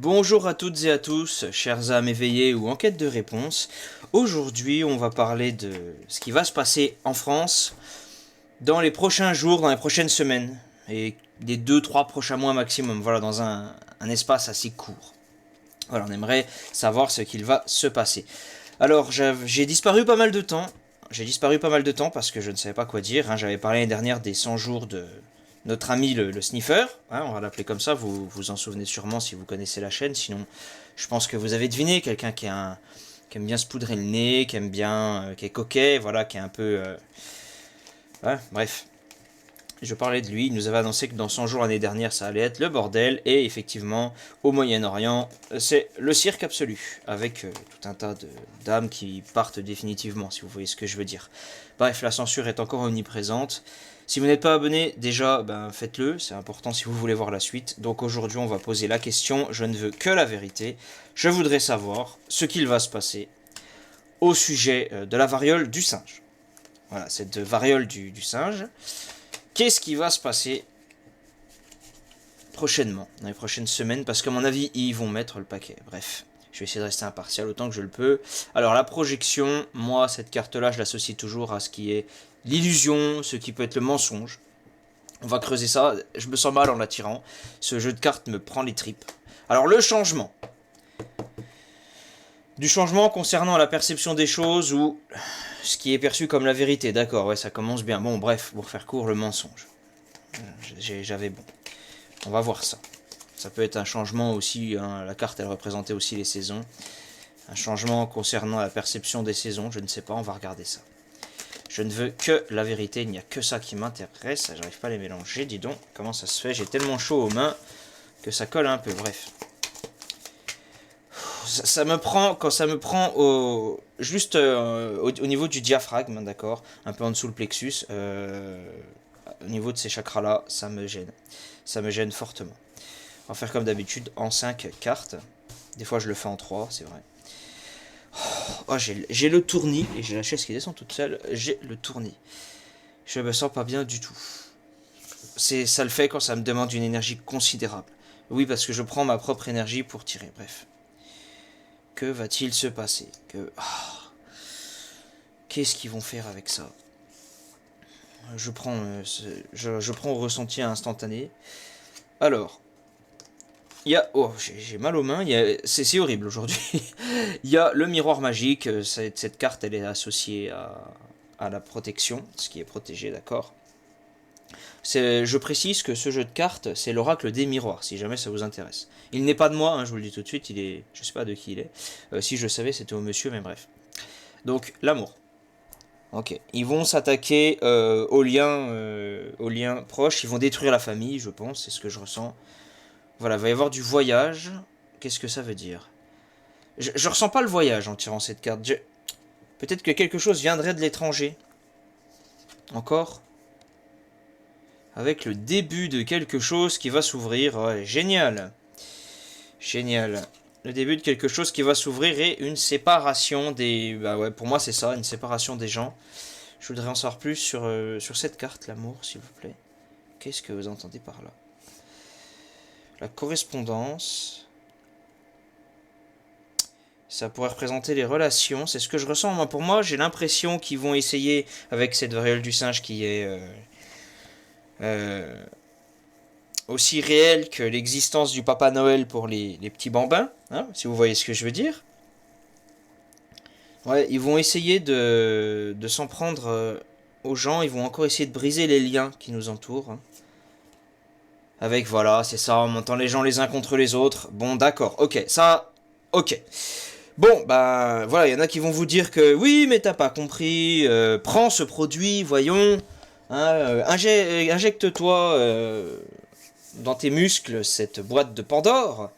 Bonjour à toutes et à tous, chers âmes éveillées ou en quête de réponse. Aujourd'hui, on va parler de ce qui va se passer en France dans les prochains jours, dans les prochaines semaines, et les 2-3 prochains mois maximum, voilà, dans un espace assez court. Voilà, on aimerait savoir ce qu'il va se passer. Alors, j'ai disparu pas mal de temps. J'ai disparu pas mal de temps parce que je ne savais pas quoi dire. J'avais parlé l'année dernière des 100 jours de notre ami le sniffer. On va l'appeler comme ça. Vous vous en souvenez sûrement si vous connaissez la chaîne. Sinon, je pense que vous avez deviné. Quelqu'un qui aime bien se poudrer le nez, qui aime bien, qui est coquet, voilà, qui est un peu... bref. Je parlais de lui, il nous avait annoncé que dans 100 jours l'année dernière ça allait être le bordel, et effectivement, au Moyen-Orient, c'est le cirque absolu, avec tout un tas d'âmes qui partent définitivement, si vous voyez ce que je veux dire. Bref, la censure est encore omniprésente. Si vous n'êtes pas abonné, déjà, faites-le, c'est important si vous voulez voir la suite. Donc aujourd'hui, on va poser la question, je ne veux que la vérité. Je voudrais savoir ce qu'il va se passer au sujet de la variole du singe. Voilà, cette variole du singe. Qu'est-ce qui va se passer prochainement, dans les prochaines semaines, parce qu'à mon avis, ils vont mettre le paquet. Bref, je vais essayer de rester impartial autant que je le peux. Alors, la projection, moi, cette carte-là, je l'associe toujours à ce qui est l'illusion, ce qui peut être le mensonge. On va creuser ça, je me sens mal en l'attirant. Ce jeu de cartes me prend les tripes. Alors, le changement. Du changement concernant la perception des choses ou ce qui est perçu comme la vérité. D'accord, ouais, ça commence bien. Bon, bref, pour faire court, le mensonge. J'avais bon. On va voir ça. Ça peut être un changement aussi, hein, la carte elle représentait aussi les saisons. Un changement concernant la perception des saisons, je ne sais pas, on va regarder ça. Je ne veux que la vérité, il n'y a que ça qui m'intéresse, j'arrive pas à les mélanger, dis donc, comment ça se fait, j'ai tellement chaud aux mains que ça colle un peu, bref. Ça me prend, quand ça me prend juste au niveau du diaphragme, d'accord, un peu en dessous le plexus, au niveau de ces chakras là, ça me gêne fortement. On va faire comme d'habitude en 5 cartes. Des fois je le fais en 3, c'est vrai. Oh, j'ai le tournis, et j'ai la chaise qui descend toute seule, j'ai le tournis. Je me sens pas bien du tout. Ça le fait quand ça me demande une énergie considérable. Oui, parce que je prends ma propre énergie pour tirer, bref. Que va-t-il se passer Qu'est-ce qu'ils vont faire avec ça? Je prends au ressenti instantané. Alors, il y a... Oh, j'ai mal aux mains. C'est horrible aujourd'hui. Il y a le miroir magique. Cette carte, elle est associée à la protection, ce qui est protégé, d'accord. Je précise que ce jeu de cartes, c'est l'oracle des miroirs, si jamais ça vous intéresse. Il n'est pas de moi, hein, je vous le dis tout de suite, je sais pas de qui il est. Si je le savais, c'était au monsieur, mais bref. Donc, l'amour. Ok. Ils vont s'attaquer aux liens proches, ils vont détruire la famille, je pense, c'est ce que je ressens. Voilà, il va y avoir du voyage. Qu'est-ce que ça veut dire? Je ressens pas le voyage en tirant cette carte. Peut-être que quelque chose viendrait de l'étranger. Encore. Avec le début de quelque chose qui va s'ouvrir. Ouais, génial. Génial. Le début de quelque chose qui va s'ouvrir et une séparation des... Bah ouais, pour moi c'est ça, une séparation des gens. Je voudrais en savoir plus sur cette carte, l'amour, s'il vous plaît. Qu'est-ce que vous entendez par là? La correspondance... Ça pourrait représenter les relations, c'est ce que je ressens. Moi, pour moi, j'ai l'impression qu'ils vont essayer, avec cette variole du singe qui est euh, aussi réelle que l'existence du Papa Noël pour les petits bambins, hein, si vous voyez ce que je veux dire. Ouais, ils vont essayer de s'en prendre aux gens, ils vont encore essayer de briser les liens qui nous entourent. Hein. Avec, voilà, c'est ça, on entend les gens les uns contre les autres. Bon, d'accord, ok, ça, ok. Bon, bah voilà, il y en a qui vont vous dire que oui, mais t'as pas compris, prends ce produit, voyons, hein, injecte-toi dans tes muscles cette boîte de Pandore.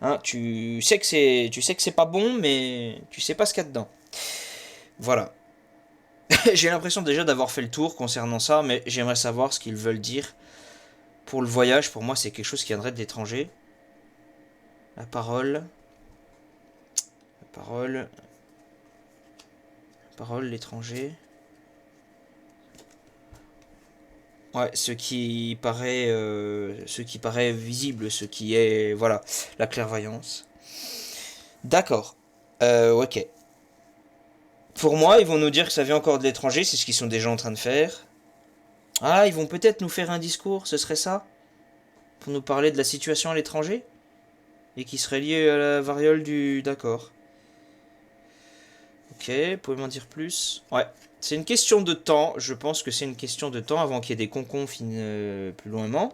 Hein, tu sais que c'est pas bon, mais tu sais pas ce qu'il y a dedans. Voilà. J'ai l'impression déjà d'avoir fait le tour concernant ça, mais j'aimerais savoir ce qu'ils veulent dire. Pour le voyage, pour moi, c'est quelque chose qui viendrait de l'étranger. La parole, la parole, la parole, l'étranger. Ouais, ce qui paraît visible, ce qui est, voilà, la clairvoyance. D'accord. Ok. Pour moi, ils vont nous dire que ça vient encore de l'étranger, c'est ce qu'ils sont déjà en train de faire. Ah, ils vont peut-être nous faire un discours, ce serait ça? Pour nous parler de la situation à l'étranger? Et qui serait lié à la variole du... D'accord. Ok, pouvez m'en dire plus? Ouais. C'est une question de temps, je pense que c'est une question de temps avant qu'il y ait des concons plus loin.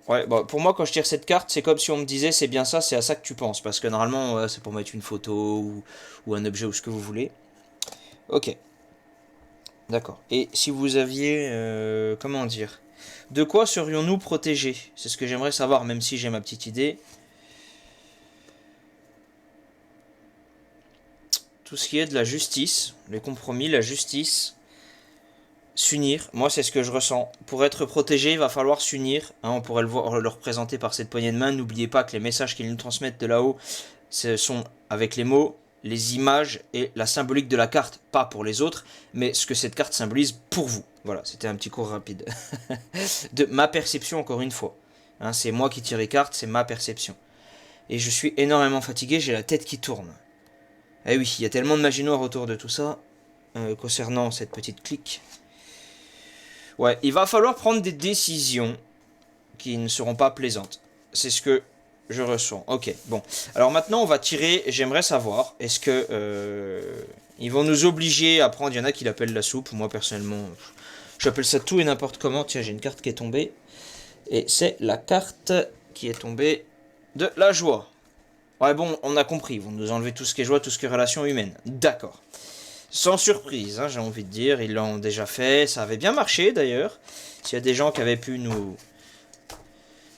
Ouais, bah, pour moi, quand je tire cette carte, c'est comme si on me disait c'est bien ça, c'est à ça que tu penses. Parce que normalement, c'est pour mettre une photo ou un objet ou ce que vous voulez. Ok, d'accord. Et si vous aviez. Comment dire? De quoi serions-nous protégés? C'est ce que j'aimerais savoir, même si j'ai ma petite idée. Tout ce qui est de la justice, les compromis, la justice, s'unir. Moi, c'est ce que je ressens. Pour être protégé, il va falloir s'unir. Hein, on pourrait le, voir, le représenter par cette poignée de main. N'oubliez pas que les messages qu'ils nous transmettent de là-haut, ce sont avec les mots, les images et la symbolique de la carte. Pas pour les autres, mais ce que cette carte symbolise pour vous. Voilà, c'était un petit cours rapide. De ma perception, encore une fois. Hein, c'est moi qui tire les cartes, c'est ma perception. Et je suis énormément fatigué, j'ai la tête qui tourne. Eh oui, il y a tellement de magie noire autour de tout ça, concernant cette petite clique. Ouais, il va falloir prendre des décisions qui ne seront pas plaisantes. C'est ce que je ressens. Ok, bon. Alors maintenant, on va tirer. J'aimerais savoir, est-ce que ils vont nous obliger à prendre. Il y en a qui l'appellent la soupe. Moi, personnellement, j'appelle ça tout et n'importe comment. Tiens, j'ai une carte qui est tombée. Et c'est la carte qui est tombée de la joie. Ouais, bon, on a compris. Ils vont nous enlever tout ce qui est joie, tout ce qui est relation humaine. D'accord. Sans surprise, hein, j'ai envie de dire. Ils l'ont déjà fait. Ça avait bien marché, d'ailleurs. S'il y a des gens qui avaient pu nous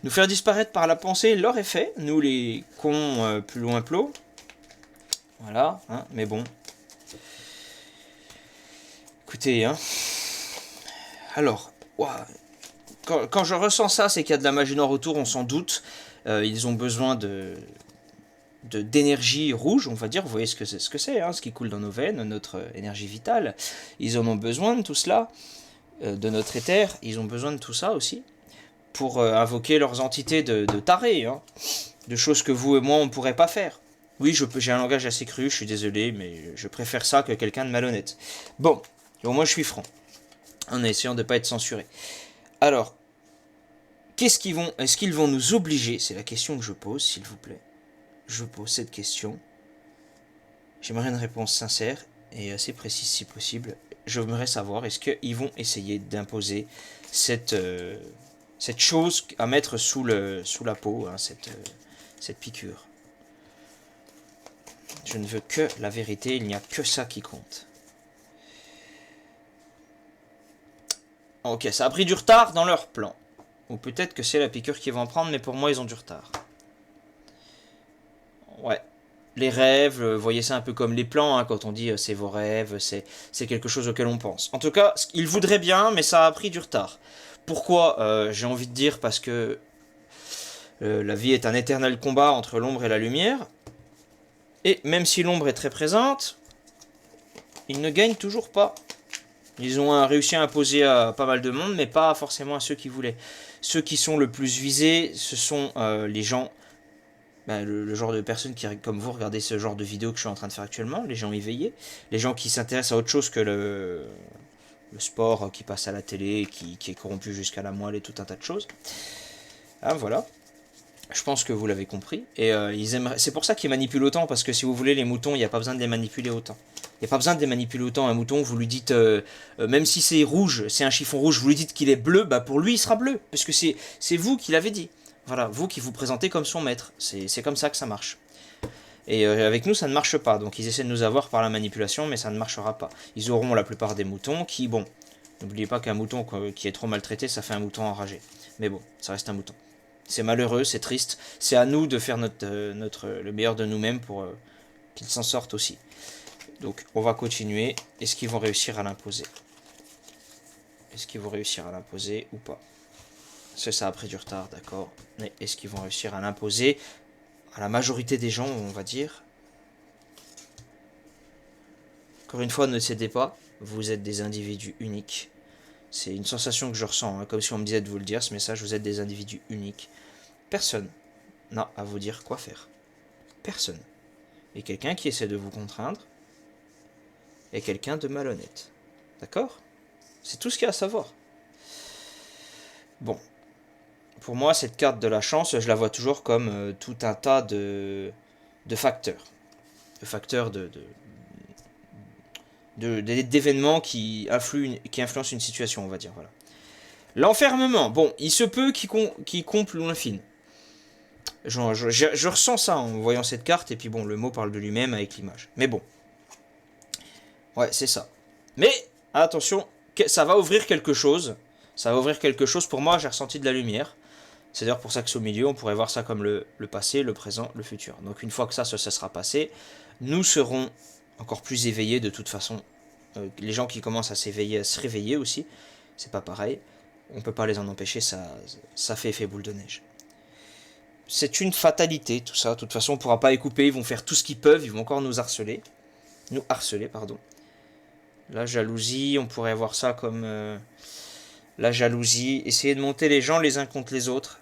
faire disparaître par la pensée, leur effet. Nous, les cons plus loin plot. Voilà, hein, mais bon. Écoutez, hein. Alors, ouah, quand je ressens ça, c'est qu'il y a de la magie noire autour, on s'en doute. Ils ont besoin d'énergie rouge, on va dire. Vous voyez ce que c'est, hein, ce qui coule dans nos veines, notre énergie vitale. Ils en ont besoin de tout cela, de notre éther. Ils ont besoin de tout ça aussi pour invoquer leurs entités de tarés, hein, de choses que vous et moi on ne pourrait pas faire. Oui, j'ai un langage assez cru, je suis désolé, mais je préfère ça que quelqu'un de malhonnête. Bon, au moins je suis franc, en essayant de ne pas être censuré. Alors, est-ce qu'ils vont nous obliger? C'est la question que je pose, s'il vous plaît. Je pose cette question. J'aimerais une réponse sincère et assez précise si possible. J'aimerais savoir, est-ce qu'ils vont essayer d'imposer cette chose à mettre sous la peau, hein, cette piqûre? Je ne veux que la vérité, il n'y a que ça qui compte. Ok, ça a pris du retard dans leur plan. Ou peut-être que c'est la piqûre qu'ils vont prendre, mais pour moi, ils ont du retard. Ouais. Les rêves, voyez ça un peu comme les plans, hein, quand on dit c'est vos rêves, c'est quelque chose auquel on pense. En tout cas, ils voudraient bien, mais ça a pris du retard. Pourquoi? J'ai envie de dire parce que la vie est un éternel combat entre l'ombre et la lumière. Et même si l'ombre est très présente, ils ne gagnent toujours pas. Ils ont réussi à imposer à pas mal de monde, mais pas forcément à ceux qui voulaient. Ceux qui sont le plus visés, ce sont les gens, le genre de personnes qui, comme vous, regardez ce genre de vidéo que je suis en train de faire actuellement, les gens éveillés, les gens qui s'intéressent à autre chose que le sport qui passe à la télé, qui est corrompu jusqu'à la moelle et tout un tas de choses. Ah, voilà. Je pense que vous l'avez compris. Et c'est pour ça qu'ils manipulent autant, parce que si vous voulez, les moutons, il n'y a pas besoin de les manipuler autant. Il n'y a pas besoin de les manipuler autant. Un mouton, vous lui dites, même si c'est rouge, c'est un chiffon rouge, vous lui dites qu'il est bleu, bah pour lui, il sera bleu. Parce que c'est vous qui l'avez dit. Voilà, vous qui vous présentez comme son maître. C'est comme ça que ça marche. Et avec nous, ça ne marche pas. Donc ils essaient de nous avoir par la manipulation, mais ça ne marchera pas. Ils auront la plupart des moutons qui, bon, n'oubliez pas qu'un mouton qui est trop maltraité, ça fait un mouton enragé. Mais bon, ça reste un mouton. C'est malheureux, c'est triste. C'est à nous de faire le meilleur de nous-mêmes pour qu'ils s'en sortent aussi. Donc on va continuer. Est-ce qu'ils vont réussir à l'imposer? Est-ce qu'ils vont réussir à l'imposer ou pas? Ça a pris du retard, d'accord. Mais est-ce qu'ils vont réussir à l'imposer à la majorité des gens, on va dire? Encore une fois, ne cédez pas. vous êtes des individus uniques. C'est une sensation que je ressens, hein, comme si on me disait de vous le dire, ce message, vous êtes des individus uniques. Personne n'a à vous dire quoi faire. Personne. Et quelqu'un qui essaie de vous contraindre est quelqu'un de malhonnête. D'accord? C'est tout ce qu'il y a à savoir. Bon. Pour moi, cette carte de la chance, je la vois toujours comme tout un tas de facteurs. De facteurs d'événements qui influencent une situation, on va dire. Voilà. L'enfermement, bon, il se peut qu'il comble l'infini. Je ressens ça en voyant cette carte, et puis bon, le mot parle de lui-même avec l'image. Mais bon. Ouais, c'est ça. Mais, attention, ça va ouvrir quelque chose. Ça va ouvrir quelque chose. Pour moi, j'ai ressenti de la lumière. C'est d'ailleurs pour ça que c'est au milieu, on pourrait voir ça comme le passé, le présent, le futur. Donc une fois que ça sera passé, nous serons encore plus éveillés de toute façon. Les gens qui commencent à s'éveiller, à se réveiller aussi, c'est pas pareil. On peut pas les en empêcher, ça fait effet boule de neige. C'est une fatalité tout ça, de toute façon on pourra pas les couper, ils vont faire tout ce qu'ils peuvent, ils vont encore nous harceler. Nous harceler, pardon. La jalousie, on pourrait voir ça comme... la jalousie, essayer de monter les gens les uns contre les autres.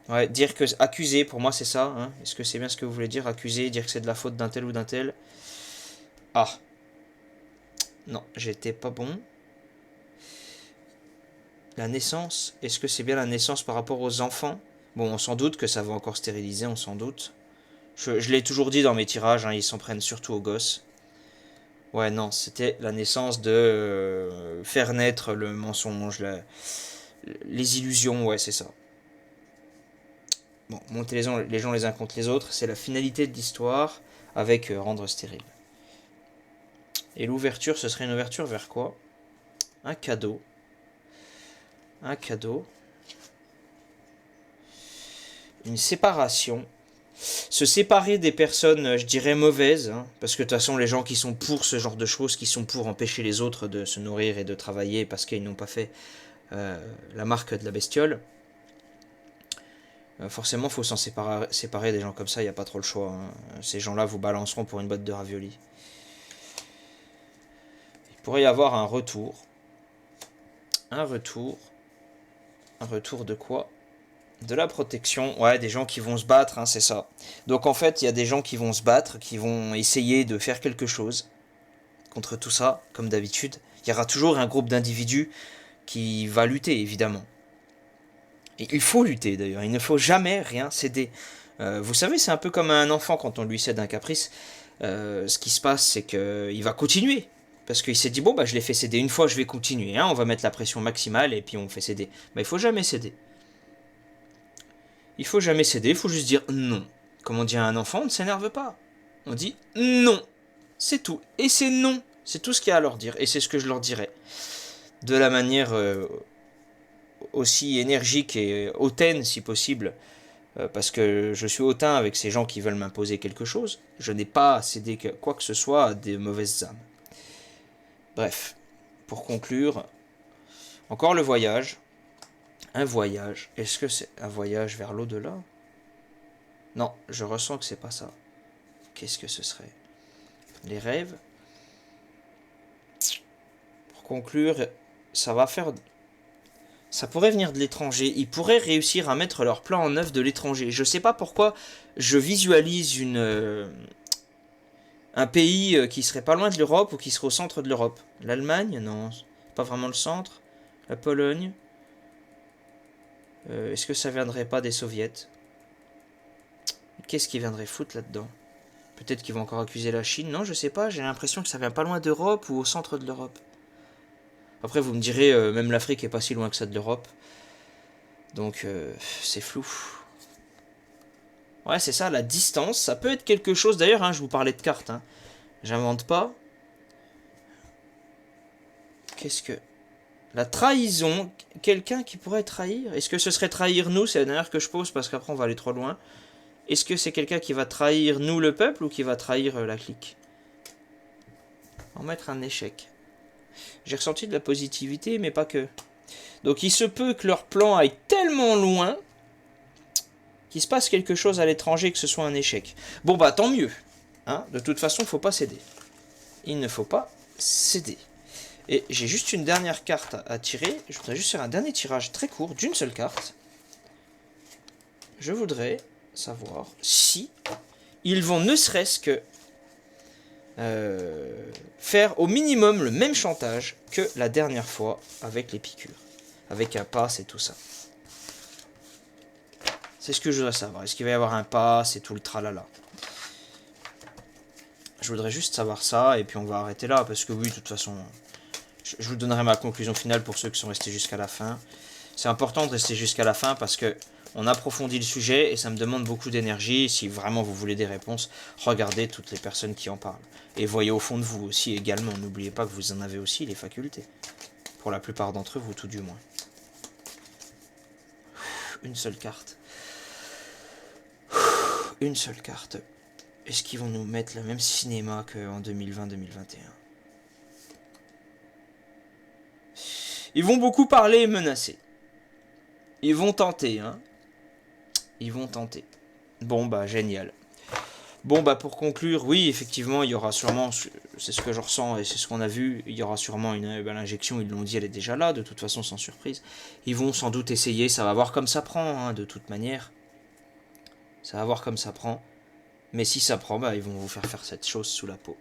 Ouais, dire que accuser, pour moi c'est ça. Hein. Est-ce que c'est bien ce que vous voulez dire? Accuser, dire que c'est de la faute d'un tel ou d'un tel. Ah. Non, j'étais pas bon. La naissance, est-ce que c'est bien la naissance par rapport aux enfants? Bon, on s'en doute que ça va encore stériliser, on s'en doute. Je l'ai toujours dit dans mes tirages, hein, ils s'en prennent surtout aux gosses. Ouais, non, c'était la naissance de faire naître le mensonge, les illusions, ouais, c'est ça. Bon, monter les gens les uns contre les autres, c'est la finalité de l'histoire avec rendre stérile. Et l'ouverture, ce serait une ouverture vers quoi? Un cadeau. Un cadeau. Une séparation. Se séparer des personnes, je dirais, mauvaises, hein, parce que de toute façon, les gens qui sont pour ce genre de choses, qui sont pour empêcher les autres de se nourrir et de travailler parce qu'ils n'ont pas fait la marque de la bestiole, forcément, il faut s'en séparer des gens comme ça, il n'y a pas trop le choix. Hein. Ces gens-là vous balanceront pour une boîte de raviolis. Il pourrait y avoir un retour. Un retour. Un retour de quoi? De la protection. Ouais, des gens qui vont se battre, hein, c'est ça. Donc en fait, il y a des gens qui vont se battre, qui vont essayer de faire quelque chose contre tout ça, comme d'habitude. Il y aura toujours un groupe d'individus qui va lutter, évidemment. Et il faut lutter d'ailleurs, il ne faut jamais rien céder. Vous savez, c'est un peu comme un enfant quand on lui cède un caprice. Ce qui se passe, c'est qu'il va continuer. Parce qu'il s'est dit, bon, bah, je l'ai fait céder une fois, je vais continuer. Hein, on va mettre la pression maximale et puis on fait céder. Bah, il faut jamais céder. Il faut jamais céder, il faut juste dire non. Comme on dit à un enfant, on ne s'énerve pas. On dit non. C'est tout. Et c'est non. C'est tout ce qu'il y a à leur dire. Et c'est ce que je leur dirais. De la manière aussi énergique et hautaine, si possible. Parce que je suis hautain avec ces gens qui veulent m'imposer quelque chose. Je n'ai pas cédé quoi que ce soit à des mauvaises âmes. Bref, pour conclure, encore le voyage. Un voyage. Est-ce que c'est un voyage vers l'au-delà? Non, je ressens que c'est pas ça. Qu'est-ce que ce serait? Les rêves. Pour conclure, ça pourrait venir de l'étranger. Ils pourraient réussir à mettre leur plan en œuvre de l'étranger. Je sais pas pourquoi je visualise un pays qui serait pas loin de l'Europe ou qui serait au centre de l'Europe. L'Allemagne? Non, pas vraiment le centre. La Pologne? Est-ce que ça viendrait pas des soviets? Qu'est-ce qui viendrait foutre là-dedans? Peut-être qu'ils vont encore accuser la Chine. Non, je sais pas, j'ai l'impression que ça vient pas loin d'Europe ou au centre de l'Europe. Après, vous me direz, même l'Afrique est pas si loin que ça de l'Europe. Donc, c'est flou. Ouais, c'est ça, la distance, ça peut être quelque chose. D'ailleurs, hein, je vous parlais de cartes. Hein. J'invente pas. Qu'est-ce que... La trahison, quelqu'un qui pourrait trahir. Est-ce que ce serait trahir nous? C'est la dernière que je pose parce qu'après on va aller trop loin. Est-ce que c'est quelqu'un qui va trahir nous le peuple ou qui va trahir la clique? On va mettre un échec. J'ai ressenti de la positivité mais pas que. Donc il se peut que leur plan aille tellement loin qu'il se passe quelque chose à l'étranger que ce soit un échec. Bon bah tant mieux. Hein, de toute façon il ne faut pas céder. Il ne faut pas céder. Et j'ai juste une dernière carte à tirer. Je voudrais juste faire un dernier tirage très court d'une seule carte. Je voudrais savoir si ils vont ne serait-ce que faire au minimum le même chantage que la dernière fois avec les piqûres. Avec un pass et tout ça. C'est ce que je voudrais savoir. Est-ce qu'il va y avoir un pass et tout le tralala? Je voudrais juste savoir ça et puis on va arrêter là parce que oui, de toute façon, je vous donnerai ma conclusion finale pour ceux qui sont restés jusqu'à la fin. C'est important de rester jusqu'à la fin parce que on approfondit le sujet et ça me demande beaucoup d'énergie. Si vraiment vous voulez des réponses, regardez toutes les personnes qui en parlent. Et voyez au fond de vous aussi également. N'oubliez pas que vous en avez aussi les facultés. Pour la plupart d'entre vous, tout du moins. Une seule carte. Une seule carte. Est-ce qu'ils vont nous mettre le même cinéma qu'en 2020-2021? Ils vont beaucoup parler et menacer. Ils vont tenter, hein. Ils vont tenter. Bon, bah, génial. Bon, bah, pour conclure, oui, effectivement, il y aura sûrement, c'est ce que je ressens et c'est ce qu'on a vu, il y aura sûrement l'injection, ils l'ont dit, elle est déjà là, de toute façon, sans surprise. Ils vont sans doute essayer, ça va voir comme ça prend, hein, de toute manière. Ça va voir comme ça prend. Mais si ça prend, bah, ils vont vous faire cette chose sous la peau.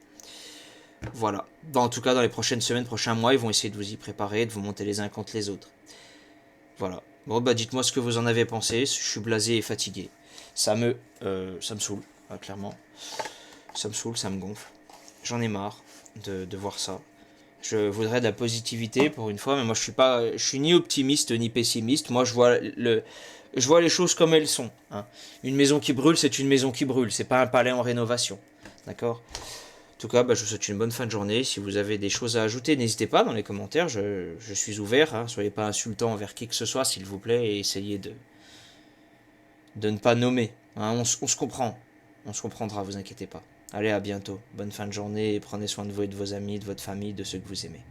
Voilà. En tout cas, dans les prochaines semaines, prochains mois, ils vont essayer de vous y préparer, de vous monter les uns contre les autres. Voilà. Bon, bah, dites-moi ce que vous en avez pensé. Je suis blasé et fatigué. Ça me saoule, clairement. Ça me saoule, ça me gonfle. J'en ai marre de voir ça. Je voudrais de la positivité pour une fois, mais moi je suis ni optimiste ni pessimiste. Moi je vois les choses comme elles sont. Hein. Une maison qui brûle, c'est une maison qui brûle. C'est pas un palais en rénovation. D'accord? En tout cas, bah, je vous souhaite une bonne fin de journée. Si vous avez des choses à ajouter, n'hésitez pas dans les commentaires. Je suis ouvert. Hein. Soyez pas insultant envers qui que ce soit, s'il vous plaît, et essayez de ne pas nommer. Hein. On se comprend. On se comprendra, vous inquiétez pas. Allez, à bientôt. Bonne fin de journée et prenez soin de vous et de vos amis, de votre famille, de ceux que vous aimez.